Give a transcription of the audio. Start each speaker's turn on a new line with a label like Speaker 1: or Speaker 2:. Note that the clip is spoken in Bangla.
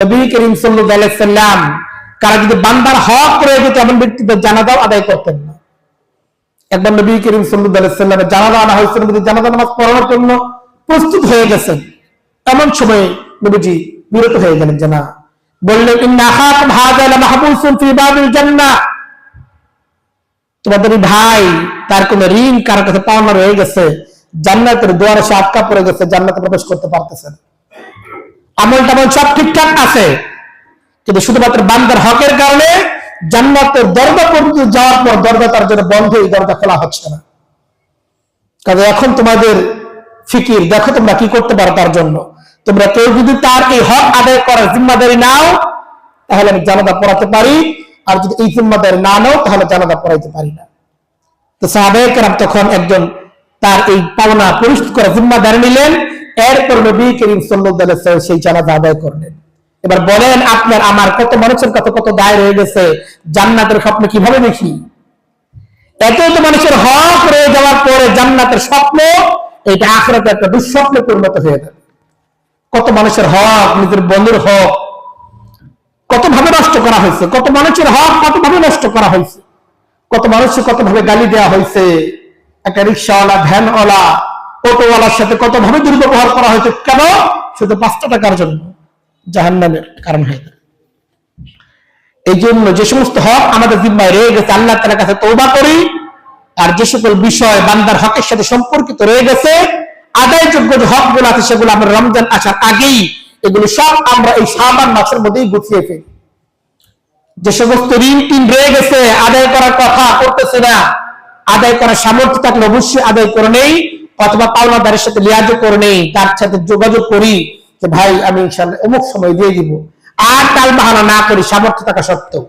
Speaker 1: নবী করিম সাল্লাল্লাহু আলাইহি সাল্লাম কারা যদি বান্দার হক প্রয়োগ হতো এমন ব্যক্তিদের জানাজাও আদায় করতেন না। একবার নবী করিম সাল্লাল্লাহু আলাইহি সাল্লামের জানাজা আনা হয়েছিল, নবী জানাজা নামাজ পড়ানোর জন্য প্রস্তুত হয়ে গেছেন। এমন সময় নবীজি বিরত হয়ে গেলেন, যে না, বললেন ইন্না আখাকুম হাযা লামাহবুসুন ফি বাবিল জান্নাহ, তোমাদের ভাই তার কোন ঋণ কার কাছে পাওনা রয়ে গেছে, জান্নাতের দুয়ারে সে আটকা পড়ে গেছে, জান্নাতে প্রবেশ করতে পারতেছে না। আমল টামল সব ঠিকঠাক আছে, কিন্তু শুধুমাত্র বান্দার হকের কারণে জান্নাতের দরজা পর্যন্ত যাওয়ার পর দরজা তার জন্য বন্ধ, এই দরজা খোলা হচ্ছে না। কাজে এখন তোমাদের ফিকির দেখো তোমরা কি করতে পারো তার জন্য। তোমরা কেউ যদি তার এই হক আদায় করার জিম্মাদারি নাও তাহলে আমি জানাজা পড়াতে পারি, আর যদি এই জিম্মাদারি না নাও তাহলে জানাজা পড়াইতে পারি না। তো সাহাবায়ে কেরাম তখন একজন তার এই পাওনা পরিশোধ করার জিম্মাদারি নিলেন। এরপর নবী করিম সাল্লাল্লাহু আলাইহি ওয়াসাল্লাম সেই জানাজা আদায় করলেন। এবার বলেন, আপনার আমার কত মানুষের কত কত দায় রয়ে গেছে, জান্নাতের স্বপ্ন কিভাবে দেখি? এত তো মানুষের হক রয়ে যাওয়ার পরে জান্নাতের স্বপ্ন এটা আখিরাতে একটা দুঃস্বপ্নে পরিণত হয়ে যাবে। কত মানুষের হক, নিজের বন্ধুর হক কত ভাবে নষ্ট করা হয়েছে, কত মানুষের হক কত ভাবে নষ্ট করা হয়েছে, কত মানুষকে কত ভাবে গালি দেওয়া হয়েছে, একটা রিক্সাওয়ালা, ভ্যানওয়ালা, অটোওয়ালার সাথে কত ভাবে দুর্ব্যবহার করা হয়েছে। কেন? শুধু 5 টাকার জন্য, জাহান্নামের কারণ হয়ে যায়। এই জন্য যে সমস্ত হক আমাদের জিম্মায় রয়ে গেছে আল্লাহ তাআলার কাছে তওবা করি, আর যে সকল বিষয় বান্দার হকের সাথে সম্পর্কিত রয়ে গেছে, আদায়যোগ্য যে হকগুলো আছে সেগুলো আমরা রমজান আসার আগেই এগুলো সব আমরা এই শাবান মাসের মধ্যেই গুছিয়ে ফেলি। যে সমস্ত ঋণ টিন রয়ে গেছে, আদায় করার কথা করতেছে না, আদায় করার সামর্থ্য থাকলে অবশ্যই আদায় করে নেই, অথবা পাওনাদারের সাথে লিয়াজ করে নেই, তার সাথে যোগাযোগ করি যে ভাই আমি ইনশাআল্লাহ অমুক সময় দিয়ে দিব, আর কাল বাহানা না করি সামর্থ্য থাকা সত্ত্বেও।